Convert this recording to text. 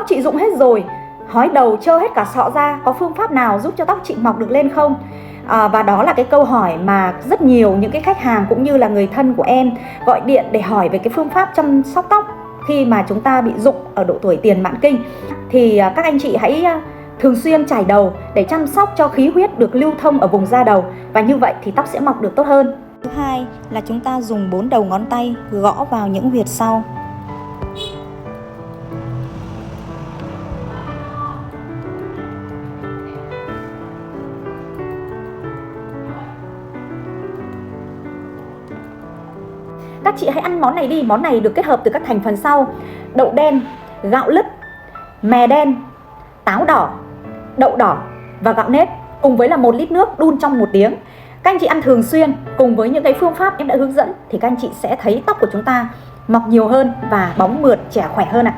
chị rụng hết rồi, hói đầu trơ hết cả sọ ra, có phương pháp nào giúp cho tóc chị mọc được lên không? Và đó là cái câu hỏi mà rất nhiều những cái khách hàng cũng như là người thân của em gọi điện để hỏi về cái phương pháp chăm sóc tóc khi mà chúng ta bị rụng ở độ tuổi tiền mãn kinh. Thì các anh chị hãy thường xuyên chải đầu để chăm sóc cho khí huyết được lưu thông ở vùng da đầu, và như vậy thì tóc sẽ mọc được tốt hơn. Thứ hai là chúng ta dùng 4 đầu ngón tay gõ vào những huyệt sau. Các chị hãy ăn món này đi, món này được kết hợp từ các thành phần sau: đậu đen, gạo lứt, mè đen, táo đỏ, đậu đỏ và gạo nếp, cùng với là 1 lít nước đun trong 1 tiếng. Các anh chị ăn thường xuyên cùng với những cái phương pháp em đã hướng dẫn thì các anh chị sẽ thấy tóc của chúng ta mọc nhiều hơn và bóng mượt, trẻ khỏe hơn ạ.